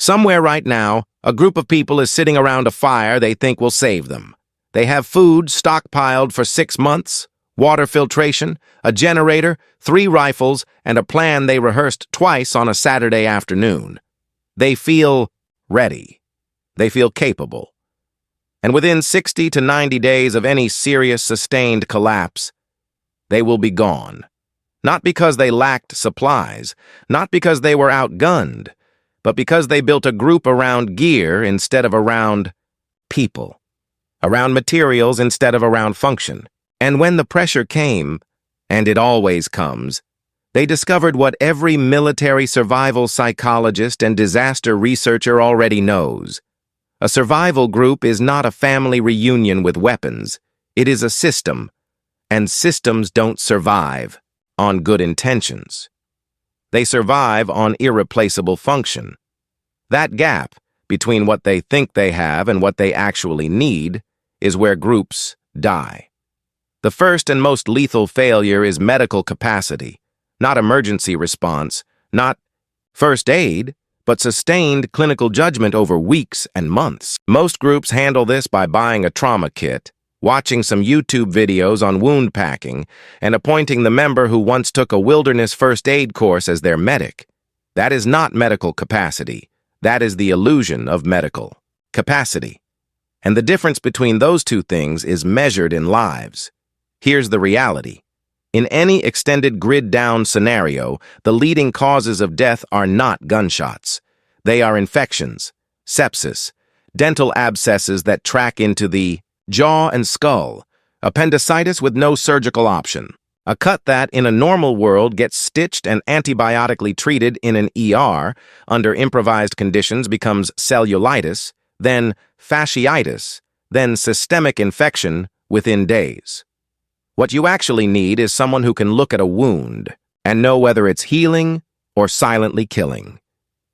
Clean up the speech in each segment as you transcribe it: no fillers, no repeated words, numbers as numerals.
Somewhere right now, a group of people is sitting around a fire they think will save them. They have food stockpiled for 6 months, water filtration, a generator, 3 rifles, and a plan they rehearsed twice on a Saturday afternoon. They feel ready. They feel capable. And within 60 to 90 days of any serious sustained collapse, they will be gone. Not because they lacked supplies, not because they were outgunned, but because they built a group around gear instead of around people, around materials instead of around function. And when the pressure came, and it always comes, they discovered what every military survival psychologist and disaster researcher already knows. A survival group is not a family reunion with weapons. It is a system, and systems don't survive on good intentions. They survive on irreplaceable function. That gap between what they think they have and what they actually need is where groups die. The first and most lethal failure is medical capacity, not emergency response, not first aid, but sustained clinical judgment over weeks and months. Most groups handle this by buying a trauma kit, watching some YouTube videos on wound packing, and appointing the member who once took a wilderness first aid course as their medic. That is not medical capacity. That is the illusion of medical capacity. And the difference between those two things is measured in lives. Here's the reality. In any extended grid-down scenario, the leading causes of death are not gunshots. They are infections, sepsis, dental abscesses that track into the jaw and skull, appendicitis with no surgical option, a cut that in a normal world gets stitched and antibiotically treated in an ER, under improvised conditions becomes cellulitis, then fasciitis, then systemic infection within days. What you actually need is someone who can look at a wound and know whether it's healing or silently killing.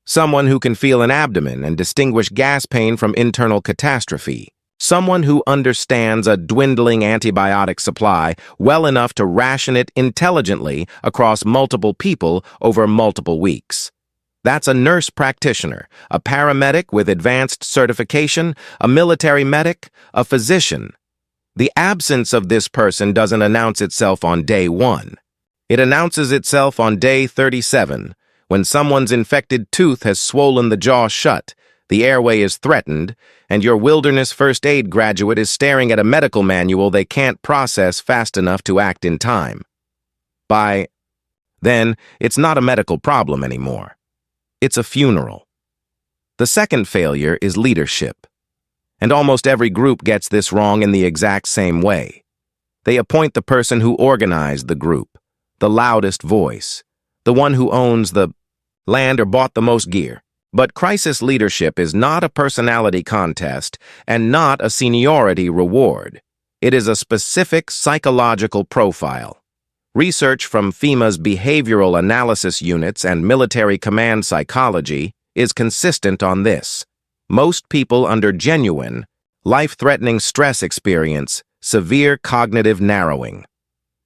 Someone who can feel an abdomen and distinguish gas pain from internal catastrophe. Someone who understands a dwindling antibiotic supply well enough to ration it intelligently across multiple people over multiple weeks. That's a nurse practitioner, a paramedic with advanced certification, a military medic, a physician. The absence of this person doesn't announce itself on day 1. It announces itself on day 37, when someone's infected tooth has swollen the jaw shut, the airway is threatened, and your wilderness first aid graduate is staring at a medical manual they can't process fast enough to act in time. By then, it's not a medical problem anymore. It's a funeral. The second failure is leadership. And almost every group gets this wrong in the exact same way. They appoint the person who organized the group, the loudest voice, the one who owns the land or bought the most gear. But crisis leadership is not a personality contest and not a seniority reward. It is a specific psychological profile. Research from FEMA's behavioral analysis units and military command psychology is consistent on this. Most people under genuine, life-threatening stress experience severe cognitive narrowing.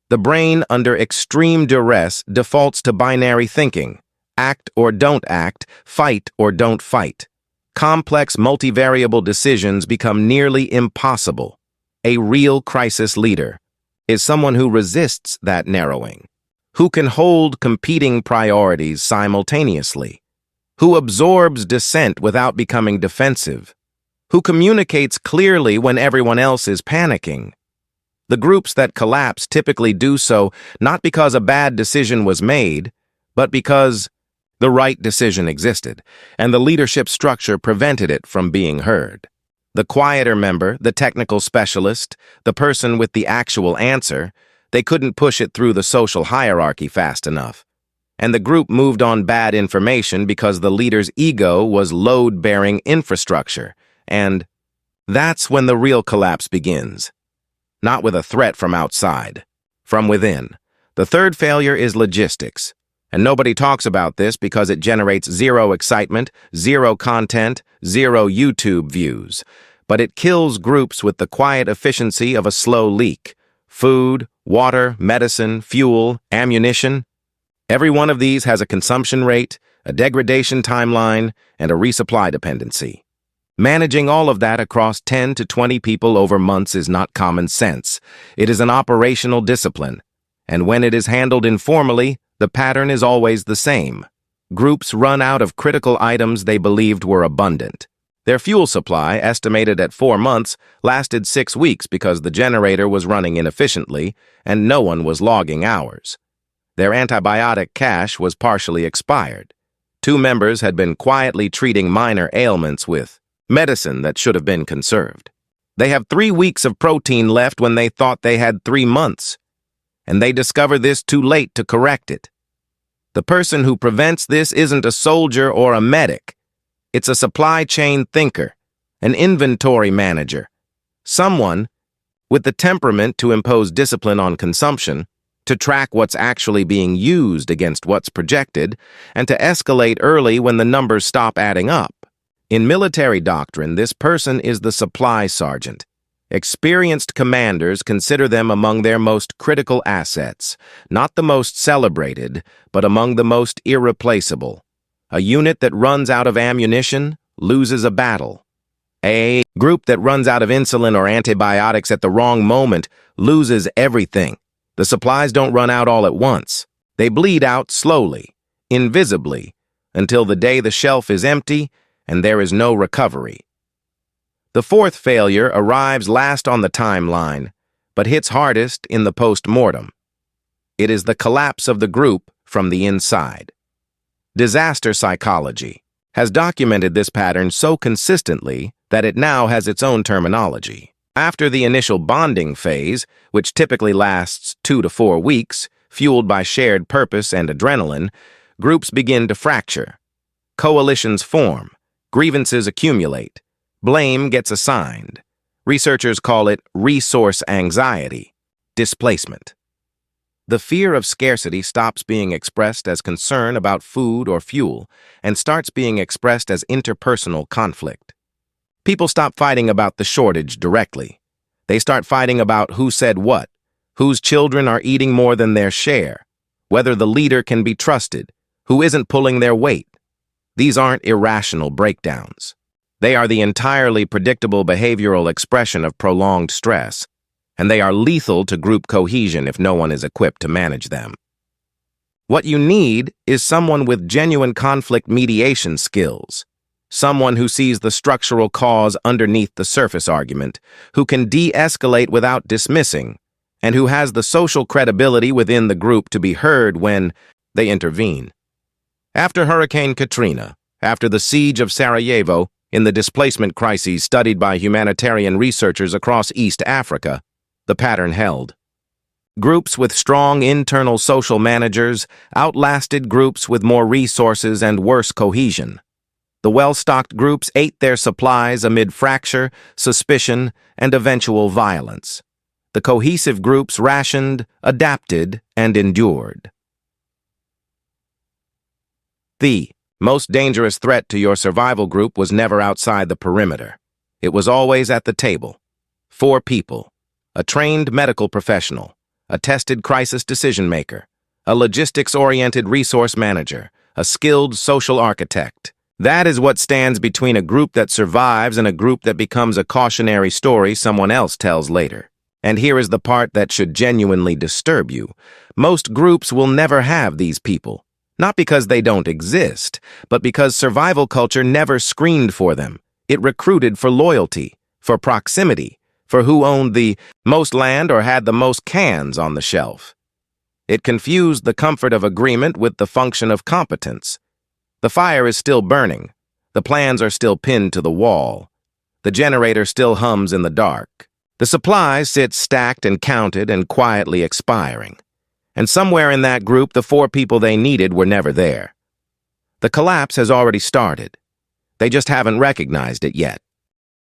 The brain under extreme duress defaults to binary thinking. Act or don't act, fight or don't fight. Complex multivariable decisions become nearly impossible. A real crisis leader is someone who resists that narrowing, who can hold competing priorities simultaneously, who absorbs dissent without becoming defensive, who communicates clearly when everyone else is panicking. The groups that collapse typically do so not because a bad decision was made, but because the right decision existed, and the leadership structure prevented it from being heard. The quieter member, the technical specialist, the person with the actual answer, they couldn't push it through the social hierarchy fast enough. And the group moved on bad information because the leader's ego was load-bearing infrastructure, and that's when the real collapse begins. Not with a threat from outside, from within. The third failure is logistics. And nobody talks about this because it generates zero excitement, zero content, zero YouTube views. But it kills groups with the quiet efficiency of a slow leak. Food, water, medicine, fuel, ammunition. Every one of these has a consumption rate, a degradation timeline, and a resupply dependency. Managing all of that across 10 to 20 people over months is not common sense. It is an operational discipline, and when it is handled informally, the pattern is always the same. Groups run out of critical items they believed were abundant. Their fuel supply, estimated at 4 months, lasted 6 weeks because the generator was running inefficiently and no one was logging hours. Their antibiotic cache was partially expired. 2 members had been quietly treating minor ailments with medicine that should have been conserved. They have 3 weeks of protein left when they thought they had 3 months, and they discover this too late to correct it. The person who prevents this isn't a soldier or a medic. It's a supply chain thinker, an inventory manager, someone with the temperament to impose discipline on consumption, to track what's actually being used against what's projected, and to escalate early when the numbers stop adding up. In military doctrine, this person is the supply sergeant. Experienced commanders consider them among their most critical assets, not the most celebrated, but among the most irreplaceable. A unit that runs out of ammunition loses a battle. A group that runs out of insulin or antibiotics at the wrong moment loses everything. The supplies don't run out all at once. They bleed out slowly, invisibly, until the day the shelf is empty and there is no recovery. The 4th failure arrives last on the timeline, but hits hardest in the post-mortem. It is the collapse of the group from the inside. Disaster psychology has documented this pattern so consistently that it now has its own terminology. After the initial bonding phase, which typically lasts 2 to 4 weeks, fueled by shared purpose and adrenaline, groups begin to fracture. Coalitions form. Grievances accumulate. Blame gets assigned. Researchers call it resource anxiety, displacement. The fear of scarcity stops being expressed as concern about food or fuel and starts being expressed as interpersonal conflict. People stop fighting about the shortage directly. They start fighting about who said what, whose children are eating more than their share, whether the leader can be trusted, who isn't pulling their weight. These aren't irrational breakdowns. They are the entirely predictable behavioral expression of prolonged stress, and they are lethal to group cohesion if no one is equipped to manage them. What you need is someone with genuine conflict mediation skills, someone who sees the structural cause underneath the surface argument, who can de-escalate without dismissing, and who has the social credibility within the group to be heard when they intervene. After Hurricane Katrina, after the siege of Sarajevo, in the displacement crises studied by humanitarian researchers across East Africa, the pattern held. Groups with strong internal social managers outlasted groups with more resources and worse cohesion. The well-stocked groups ate their supplies amid fracture, suspicion, and eventual violence. The cohesive groups rationed, adapted, and endured. The most dangerous threat to your survival group was never outside the perimeter. It was always at the table. 4 people: a trained medical professional, a tested crisis decision-maker, a logistics-oriented resource manager, a skilled social architect. That is what stands between a group that survives and a group that becomes a cautionary story someone else tells later. And here is the part that should genuinely disturb you. Most groups will never have these people. Not because they don't exist, but because survival culture never screened for them. It recruited for loyalty, for proximity, for who owned the most land or had the most cans on the shelf. It confused the comfort of agreement with the function of competence. The fire is still burning. The plans are still pinned to the wall. The generator still hums in the dark. The supplies sit stacked and counted and quietly expiring. And somewhere in that group, the 4 people they needed were never there. The collapse has already started. They just haven't recognized it yet.